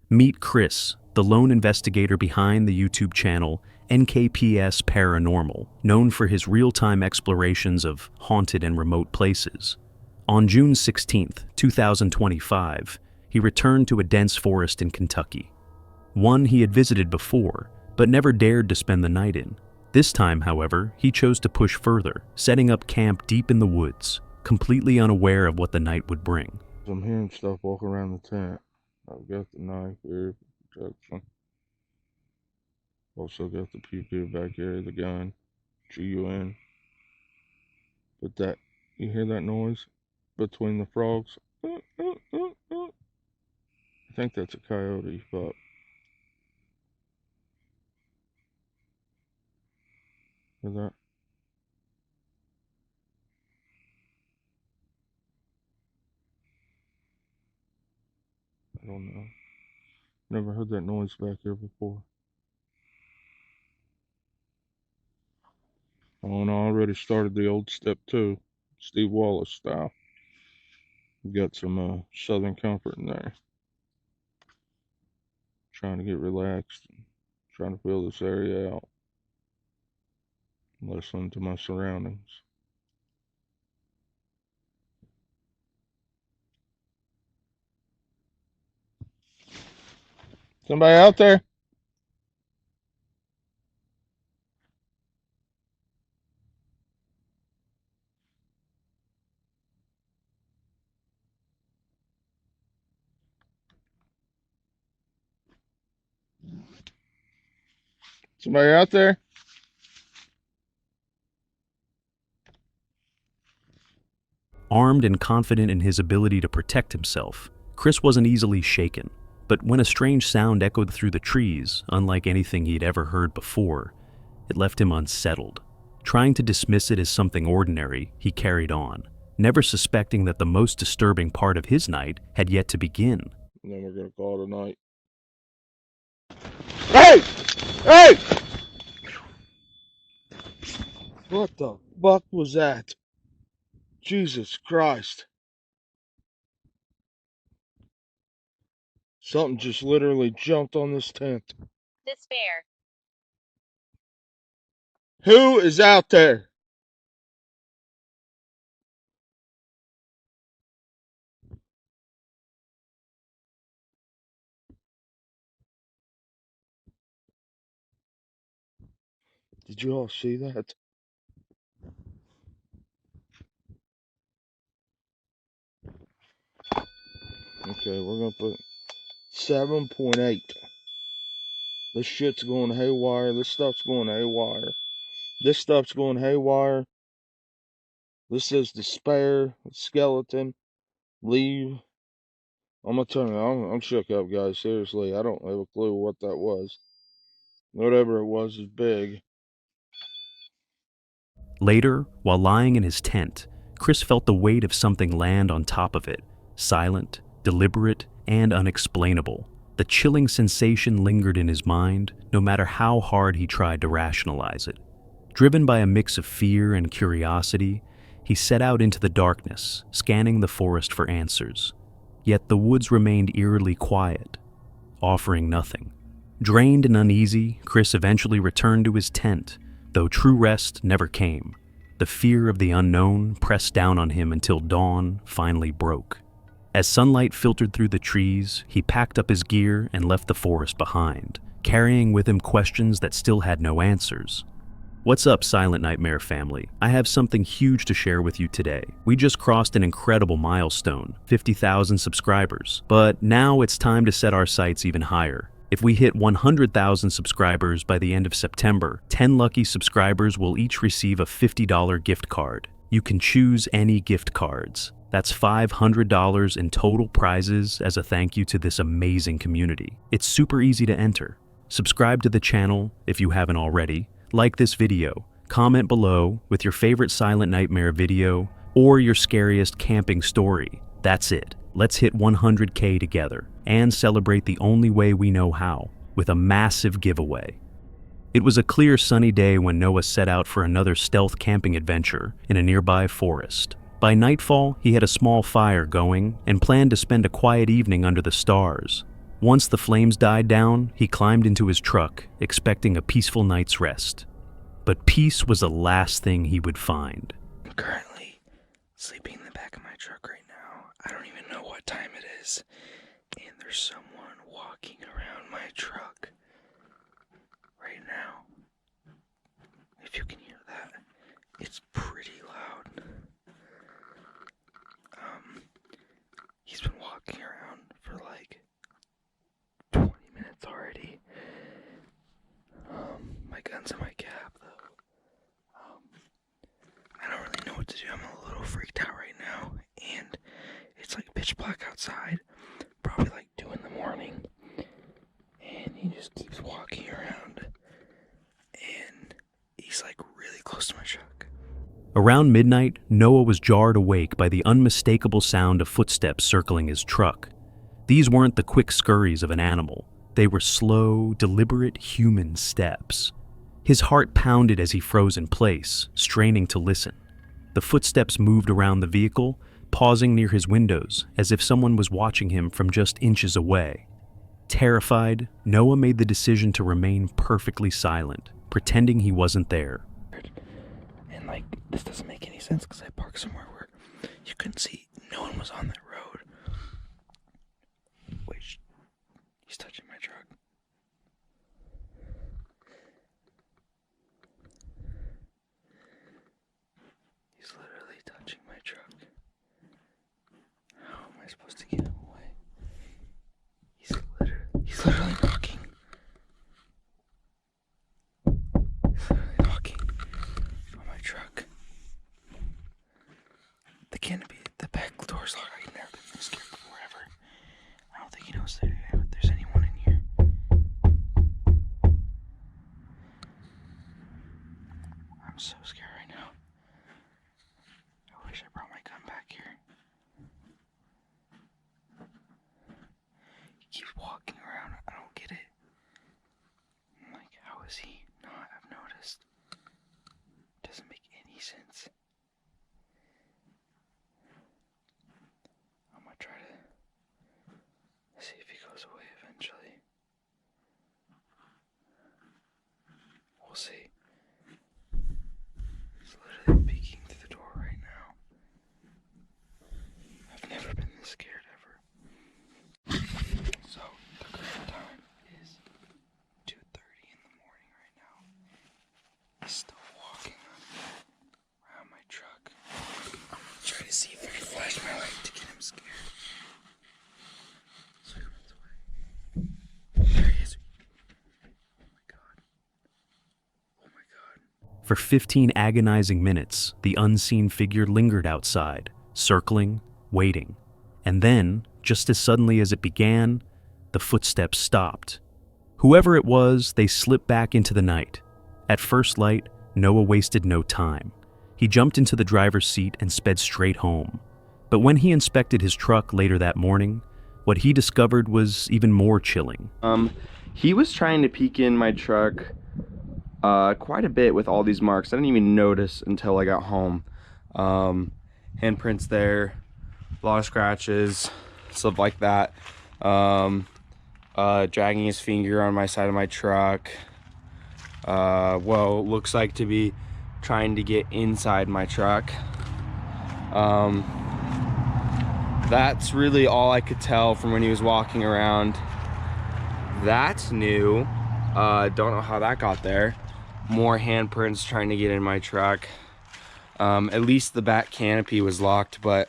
Meet Chris, the lone investigator behind the YouTube channel NKPS Paranormal, known for his real-time explorations of haunted and remote places. On June 16, 2025, he returned to a dense forest in Kentucky. One he had visited before, but never dared to spend the night in. This time, however, he chose to push further, setting up camp deep in the woods, completely unaware of what the night would bring. I'm hearing stuff walking around the tent. I've got the knife here for protection. Also got the PP back here, the gun, GUN. But that, you hear that noise between the frogs? I think that's a coyote, but hear that? I don't know. Never heard that noise back here before. Oh, and I already started the old step 2, Steve Wallace style. Got some Southern Comfort in there. Trying to get relaxed, trying to feel this area out, listen to my surroundings. Somebody out there? Somebody out there? Armed and confident in his ability to protect himself, Chris wasn't easily shaken. But when a strange sound echoed through the trees, unlike anything he'd ever heard before, it left him unsettled. Trying to dismiss it as something ordinary, he carried on, never suspecting that the most disturbing part of his night had yet to begin. And then we're gonna call it a night. Hey! Hey! What the fuck was that? Jesus Christ. Something just literally jumped on this tent. Despair. Who is out there? Did you all see that? Okay, we're gonna put 7.8. This shit's going haywire. This stuff's going haywire. This stuff's going haywire. This says despair, skeleton, leave. I'm gonna turn it. I'm shook up, guys. Seriously, I don't have a clue what that was. Whatever it was is big. Later, while lying in his tent, Chris felt the weight of something land on top of it, silent, deliberate, and unexplainable. The chilling sensation lingered in his mind, no matter how hard he tried to rationalize it. Driven by a mix of fear and curiosity, he set out into the darkness, scanning the forest for answers. Yet the woods remained eerily quiet, offering nothing. Drained and uneasy, Chris eventually returned to his tent, though true rest never came. The fear of the unknown pressed down on him until dawn finally broke. As sunlight filtered through the trees, he packed up his gear and left the forest behind, carrying with him questions that still had no answers. What's up, Silent Nightmare family? I have something huge to share with you today. We just crossed an incredible milestone, 50,000 subscribers. But now it's time to set our sights even higher. If we hit 100,000 subscribers by the end of September, 10 lucky subscribers will each receive a $50 gift card. You can choose any gift cards. That's $500 in total prizes as a thank you to this amazing community. It's super easy to enter. Subscribe to the channel if you haven't already. Like this video. Comment below with your favorite Silent Nightmare video or your scariest camping story. That's it. Let's hit 100K together and celebrate the only way we know how, with a massive giveaway. It was a clear sunny day when Noah set out for another stealth camping adventure in a nearby forest. By nightfall, he had a small fire going and planned to spend a quiet evening under the stars. Once the flames died down, he climbed into his truck, expecting a peaceful night's rest. But peace was the last thing he would find. I'm currently sleeping in the back of my truck right now. I don't even know what time it is. And there's someone walking around my truck right now. If you can hear that, it's pretty loud. He's been walking around for like 20 minutes already. My gun's in my cab though. I don't really know what to do. I'm a little freaked out right now, and it's like pitch black outside, probably like 2 in the morning, and he just keeps walking around, and he's like really close to my truck. Around midnight, Noah was jarred awake by the unmistakable sound of footsteps circling his truck. These weren't the quick scurries of an animal. They were slow, deliberate human steps. His heart pounded as he froze in place, straining to listen. The footsteps moved around the vehicle, pausing near his windows as if someone was watching him from just inches away. Terrified, Noah made the decision to remain perfectly silent, pretending he wasn't there. And like, this doesn't make any sense because I parked somewhere where you couldn't see. No one was on that road. Wait, he's touching my truck. He's literally touching my truck. How am I supposed to get him away? He's literally knocking. He's literally knocking on my truck. The canopy, the back door's locked. I've never been this scared before ever. I don't think he knows that there's anyone in here. I'm so scared right now. I wish I brought my gun back here. He keeps walking around. I don't get it. I'm like, how is he not have noticed? Doesn't make any sense. I'm gonna try to see if he goes away eventually. We'll see. He's literally peeking through the door right now. I've never been this scared ever. So, the current time is 2:30 in the morning right now. He's still walking around my truck. I'm gonna try to see if I can flash my light to get him scared. So he runs away. There he is. Oh my god. Oh my god. For 15 agonizing minutes, the unseen figure lingered outside, circling, waiting. And then, just as suddenly as it began, the footsteps stopped. Whoever it was, they slipped back into the night. At first light, Noah wasted no time. He jumped into the driver's seat and sped straight home. But when he inspected his truck later that morning, what he discovered was even more chilling. He was trying to peek in my truck quite a bit with all these marks. I didn't even notice until I got home. Handprints there, a lot of scratches, stuff like that. Dragging his finger on my side of my truck. Looks like to be trying to get inside my truck. That's really all I could tell from when he was walking around. That's new. Don't know how that got there. More handprints trying to get in my truck. At least the back canopy was locked, but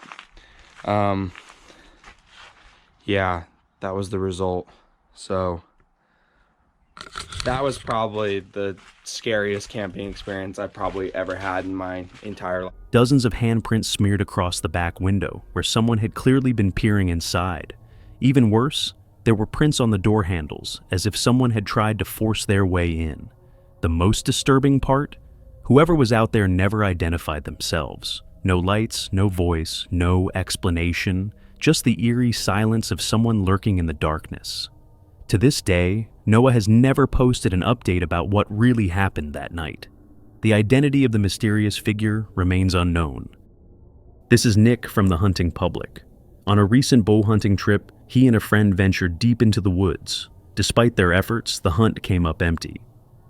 yeah, that was the result. So that was probably the scariest camping experience I've probably ever had in my entire life. Dozens of handprints smeared across the back window, where someone had clearly been peering inside. Even worse, there were prints on the door handles, as if someone had tried to force their way in. The most disturbing part? Whoever was out there never identified themselves. No lights, no voice, no explanation, just the eerie silence of someone lurking in the darkness. To this day, Noah has never posted an update about what really happened that night. The identity of the mysterious figure remains unknown. This is Nick from the Hunting Public. On a recent bow hunting trip, He and a friend ventured deep into the woods. Despite their efforts, the hunt came up empty.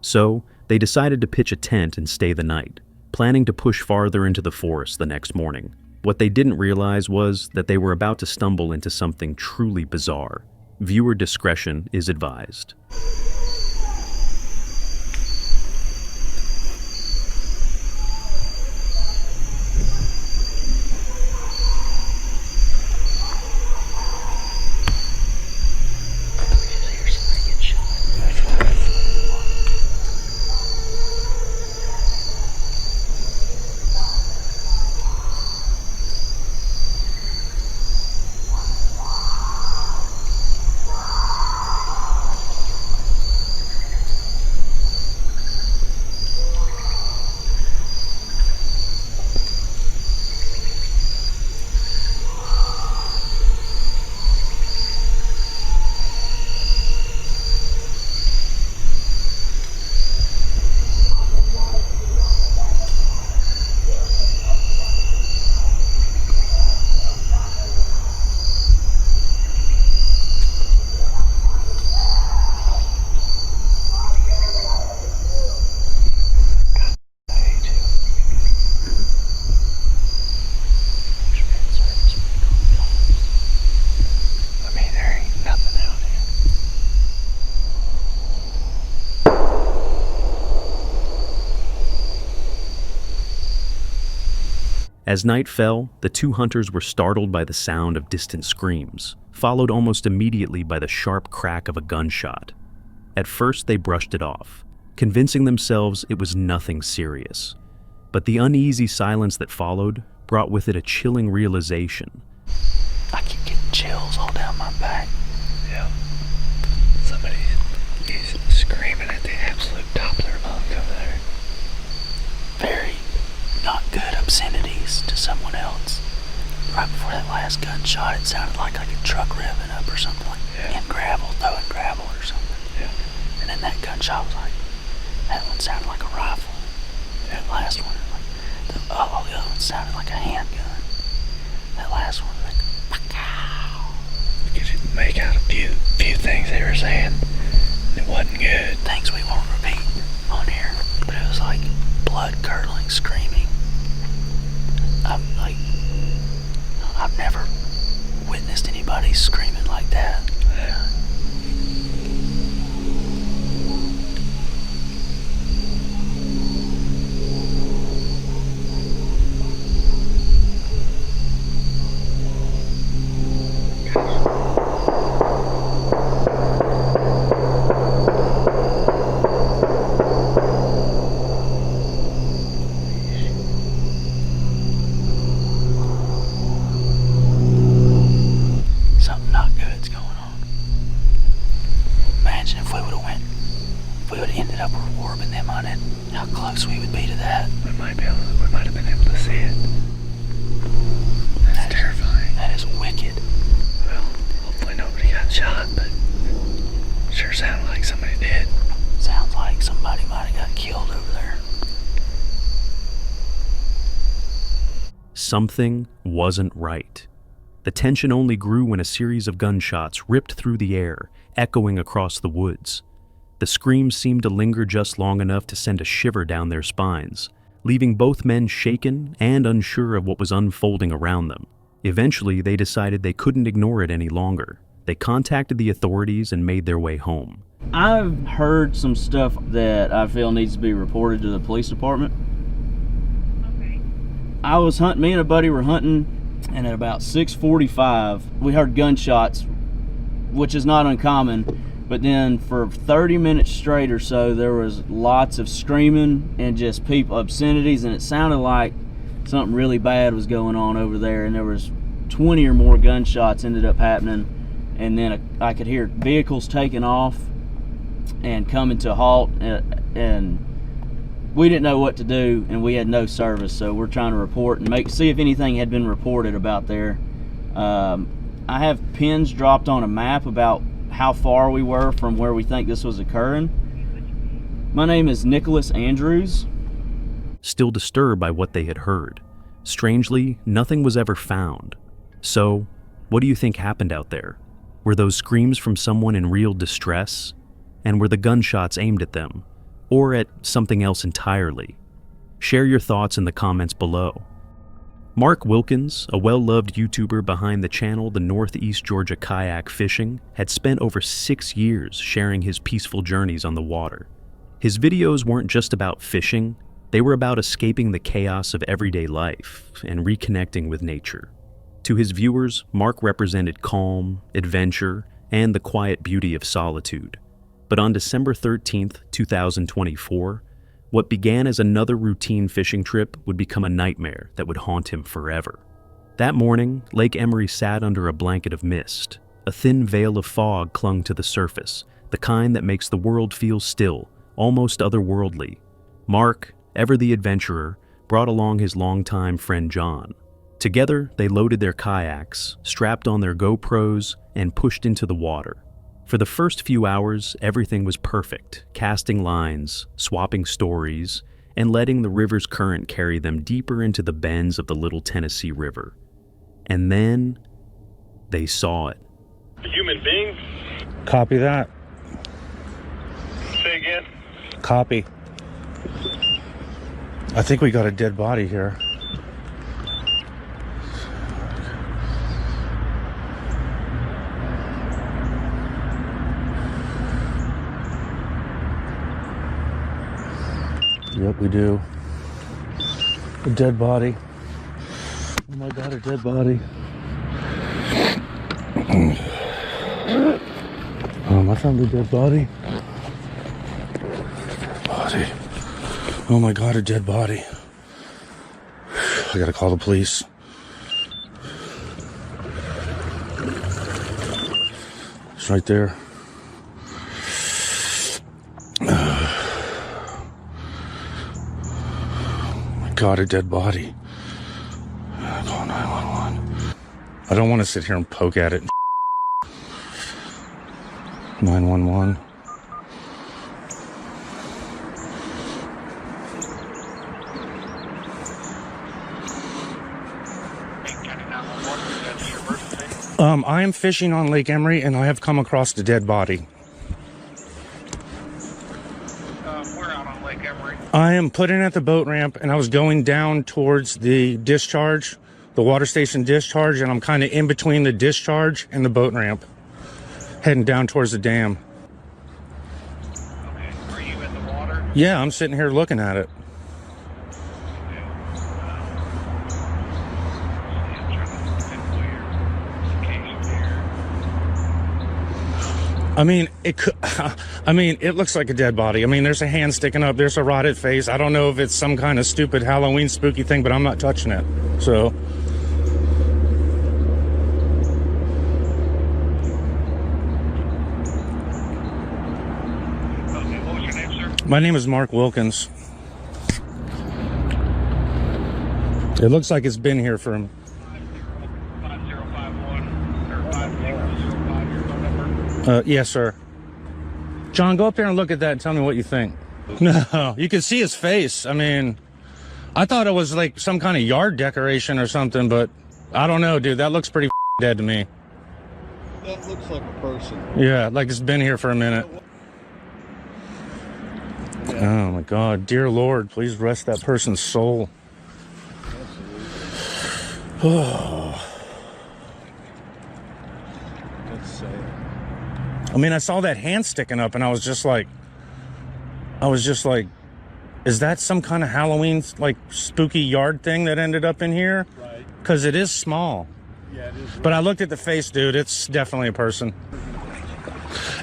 So, they decided to pitch a tent and stay the night, planning to push farther into the forest the next morning. What they didn't realize was that they were about to stumble into something truly bizarre. Viewer discretion is advised. As night fell, the two hunters were startled by the sound of distant screams, followed almost immediately by the sharp crack of a gunshot. At first, they brushed it off, convincing themselves it was nothing serious. But the uneasy silence that followed brought with it a chilling realization. I keep getting chills all down my back. Yeah. Somebody's screaming at the absolute top of their lungs over there. Very not good obscenities to someone else. Right before that last gunshot, it sounded like a truck revving up or something, like in gravel, throwing gravel or something. Yeah. And then that gunshot was like, that one sounded like a rifle. That last one, the other one sounded like a handgun. That last one was like, pow. We could make out a few things they were saying. It wasn't good. Things we won't repeat on here, but it was like blood-curdling screaming. I've never witnessed anybody screaming like that. Yeah. Something not good's going on. Imagine if we would have ended up warping them on it, how close we would be to that. We might have been able to see it. That's terrifying. That is wicked. Well, hopefully nobody got shot, but sure sounded like somebody did. Sounds like somebody might have got killed over there. Something wasn't right. The tension only grew when a series of gunshots ripped through the air, echoing across the woods. The screams seemed to linger just long enough to send a shiver down their spines, leaving both men shaken and unsure of what was unfolding around them. Eventually, they decided they couldn't ignore it any longer. They contacted the authorities and made their way home. I've heard some stuff that I feel needs to be reported to the police department. Okay. Me and a buddy were hunting, and at about 6:45, we heard gunshots, which is not uncommon, but then for 30 minutes straight or so, there was lots of screaming and just people, obscenities, and it sounded like something really bad was going on over there, and there was 20 or more gunshots ended up happening, and then I could hear vehicles taking off and coming to a halt, and we didn't know what to do, and we had no service, so we're trying to report and see if anything had been reported about there. I have pins dropped on a map about how far we were from where we think this was occurring. My name is Nicholas Andrews. Still disturbed by what they had heard. Strangely, nothing was ever found. So, what do you think happened out there? Were those screams from someone in real distress? And were the gunshots aimed at them? Or at something else entirely? Share your thoughts in the comments below. Mark Wilkins, a well-loved YouTuber behind the channel The Northeast Georgia Kayak Fishing, had spent over 6 years sharing his peaceful journeys on the water. His videos weren't just about fishing, they were about escaping the chaos of everyday life and reconnecting with nature. To his viewers, Mark represented calm, adventure, and the quiet beauty of solitude. But on December 13th, 2024, what began as another routine fishing trip would become a nightmare that would haunt him forever. That morning, Lake Emery sat under a blanket of mist. A thin veil of fog clung to the surface, the kind that makes the world feel still, almost otherworldly. Mark, ever the adventurer, brought along his longtime friend John. Together, they loaded their kayaks, strapped on their GoPros, and pushed into the water. For the first few hours, everything was perfect, casting lines, swapping stories, and letting the river's current carry them deeper into the bends of the Little Tennessee River. And then, they saw it. A human being? Copy that. Say again? Copy. I think we got a dead body here. Yep, we do. A dead body. Oh my God, a dead body. I found a dead body. Body. Oh my God, a dead body. I gotta call the police. It's right there. God, a dead body. Call 911. I don't want to sit here and poke at it. 911. I am fishing on Lake Emery and I have come across a dead body. We're out on Lake Emery. I am putting at the boat ramp and I was going down towards the discharge, the water station discharge, and I'm kind of in between the discharge and the boat ramp, heading down towards the dam. Okay, are you in the water? Yeah, I'm sitting here looking at it. I mean, it could, it looks like a dead body. I mean, there's a hand sticking up. There's a rotted face. I don't know if it's some kind of stupid Halloween spooky thing, but I'm not touching it. So. Okay, what was your name, sir? My name is Mark Wilkins. It looks like it's been here for 5051 or 5005, your phone number? yes, sir. John, go up there and look at that and tell me what you think. No, you can see his face. I mean, I thought it was like some kind of yard decoration or something, but I don't know, dude. That looks pretty dead to me. That looks like a person. Yeah, like it's been here for a minute. Oh my God, dear Lord, please rest that person's soul. Oh. That's sad. I mean, I saw that hand sticking up and I was just like, is that some kind of Halloween, like, spooky yard thing that ended up in here? Right. Because it is small. Yeah, it is. But I looked at the face, dude. It's definitely a person.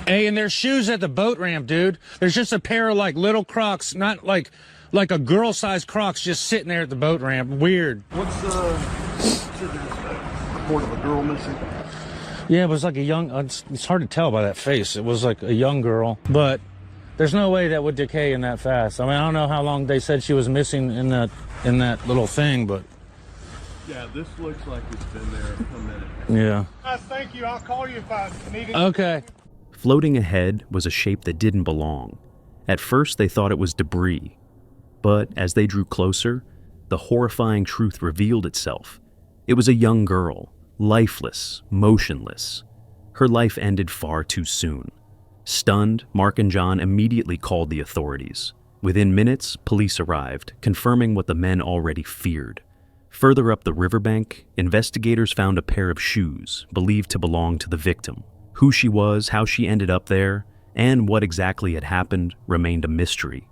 Hey, and there's shoes at the boat ramp, dude. There's just a pair of, like, little Crocs, not like a girl-sized Crocs just sitting there at the boat ramp. Weird. What's the report of a girl missing? Yeah, it was like a young, it's hard to tell by that face. It was like a young girl, but there's no way that would decay in that fast. I mean, I don't know how long they said she was missing in that little thing, but. Yeah, this looks like it's been there a minute. Yeah. Thank you. I'll call you if I need it. Okay. Floating ahead was a shape that didn't belong. At first, they thought it was debris. But as they drew closer, the horrifying truth revealed itself. It was a young girl, lifeless, motionless. Her life ended far too soon. Stunned, Mark and John immediately called the authorities. Within minutes, police arrived, confirming what the men already feared. Further up the riverbank, investigators found a pair of shoes believed to belong to the victim. Who she was, how she ended up there, and what exactly had happened remained a mystery.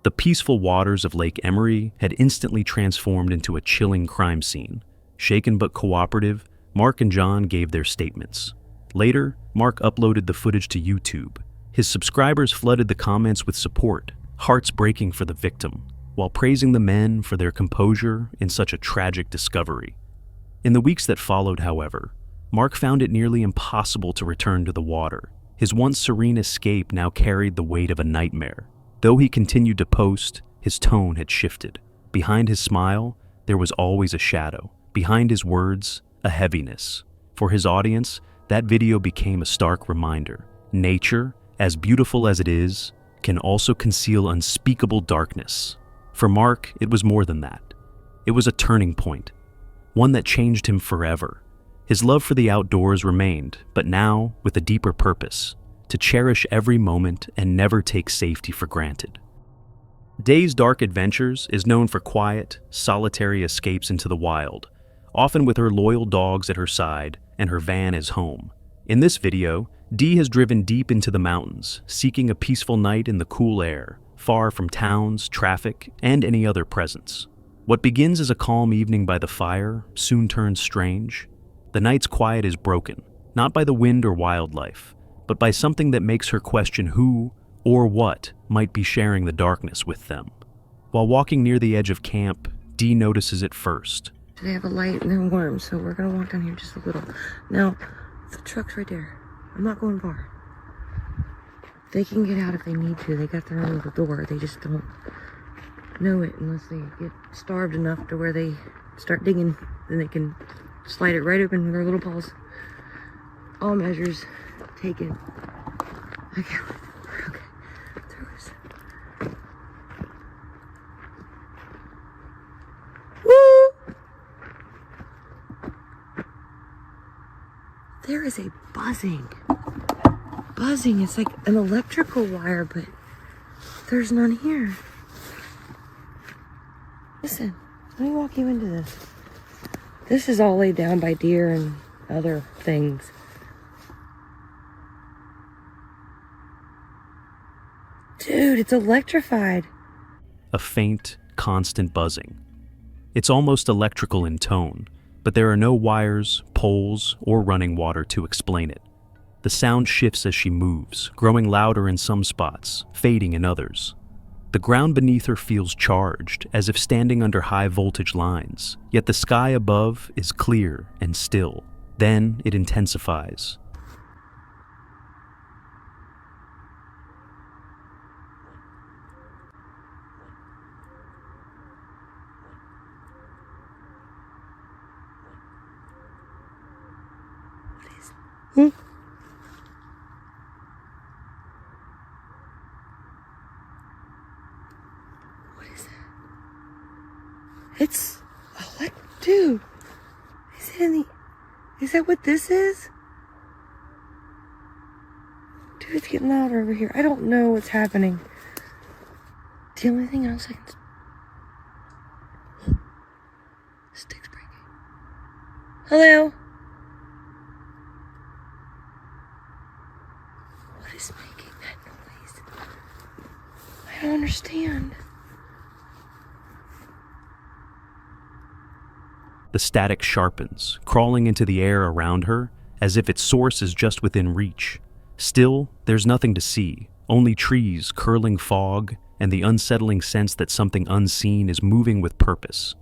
The peaceful waters of Lake Emery had instantly transformed into a chilling crime scene. Shaken but cooperative, Mark and John gave their statements. Later, Mark uploaded the footage to YouTube. His subscribers flooded the comments with support, hearts breaking for the victim, while praising the men for their composure in such a tragic discovery. In the weeks that followed, however, Mark found it nearly impossible to return to the water. His once serene escape now carried the weight of a nightmare. Though he continued to post, his tone had shifted. Behind his smile, there was always a shadow. Behind his words, a heaviness. For his audience, that video became a stark reminder. Nature, as beautiful as it is, can also conceal unspeakable darkness. For Mark, it was more than that. It was a turning point, one that changed him forever. His love for the outdoors remained, but now with a deeper purpose: to cherish every moment and never take safety for granted. Day's Dark Adventures is known for quiet, solitary escapes into the wild, often with her loyal dogs at her side and her van as home. In this video, Dee has driven deep into the mountains, seeking a peaceful night in the cool air, far from towns, traffic, and any other presence. What begins as a calm evening by the fire soon turns strange. The night's quiet is broken, not by the wind or wildlife, but by something that makes her question who or what might be sharing the darkness with them. While walking near the edge of camp, Dee notices it first. They have a light and they're warm, so we're gonna walk down here just a little. Now, the truck's right there. I'm not going far. They can get out if they need to. They got their own little door. They just don't know it unless they get starved enough to where they start digging. Then they can slide it right open with their little paws. All measures taken. Okay. Okay. Through this. Woo! There is a buzzing. Buzzing. It's like an electrical wire, but there's none here. Listen, let me walk you into this. This is all laid down by deer and other things. Dude, it's electrified. A faint, constant buzzing. It's almost electrical in tone, but there are no wires, poles, or running water to explain it. The sound shifts as she moves, growing louder in some spots, fading in others. The ground beneath her feels charged, as if standing under high-voltage lines, yet the sky above is clear and still. Then it intensifies. Hmm? What is that? It's dude. Is it in the? Is that what this is? Dude, it's getting louder over here. I don't know what's happening. The only thing else I can. Sticks breaking. Hello. What is making that noise? I don't understand. The static sharpens, crawling into the air around her, as if its source is just within reach. Still, there's nothing to see, only trees, curling fog, and the unsettling sense that something unseen is moving with purpose.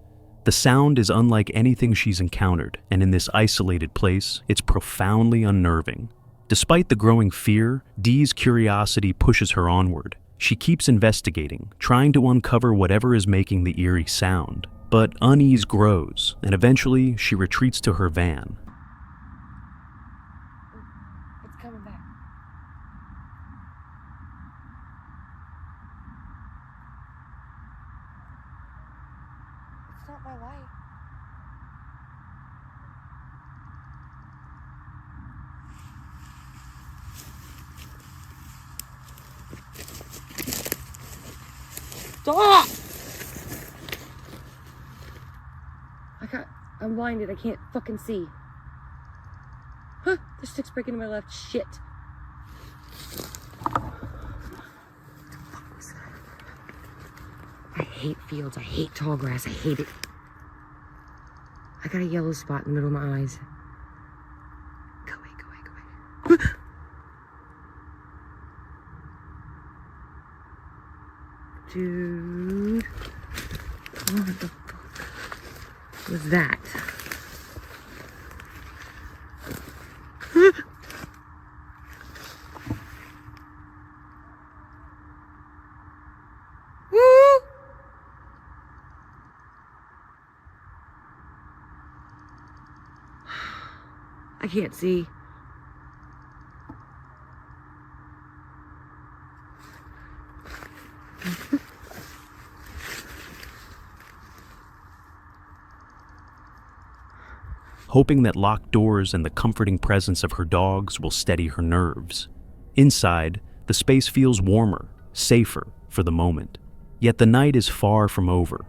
The sound is unlike anything she's encountered, and in this isolated place, it's profoundly unnerving. Despite the growing fear, Dee's curiosity pushes her onward. She keeps investigating, trying to uncover whatever is making the eerie sound. But unease grows, and eventually she retreats to her van. It's coming back. It's not my light. Stop! I'm blinded. I can't fucking see. Huh? The stick's breaking to my left. Shit. I hate fields. I hate tall grass. I hate it. I got a yellow spot in the middle of my eyes. Go away, go away, go away. Dude. What the fuck was that? I can't see. Hoping that locked doors and the comforting presence of her dogs will steady her nerves. Inside, the space feels warmer, safer for the moment. Yet the night is far from over.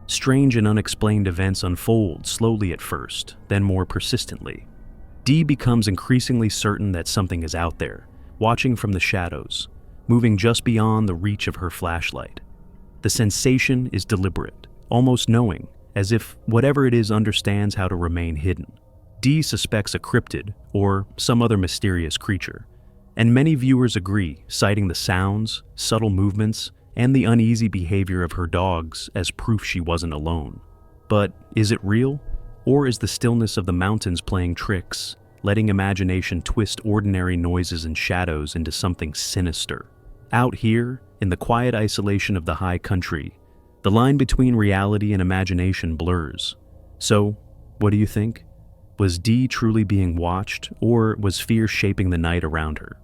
Strange and unexplained events unfold slowly at first, then more persistently. Dee becomes increasingly certain that something is out there, watching from the shadows, moving just beyond the reach of her flashlight. The sensation is deliberate, almost knowing, as if whatever it is understands how to remain hidden. Dee suspects a cryptid or some other mysterious creature, and many viewers agree, citing the sounds, subtle movements, and the uneasy behavior of her dogs as proof she wasn't alone. But is it real? Or is the stillness of the mountains playing tricks, letting imagination twist ordinary noises and shadows into something sinister? Out here, in the quiet isolation of the high country, the line between reality and imagination blurs. So, what do you think? Was Dee truly being watched, or was fear shaping the night around her?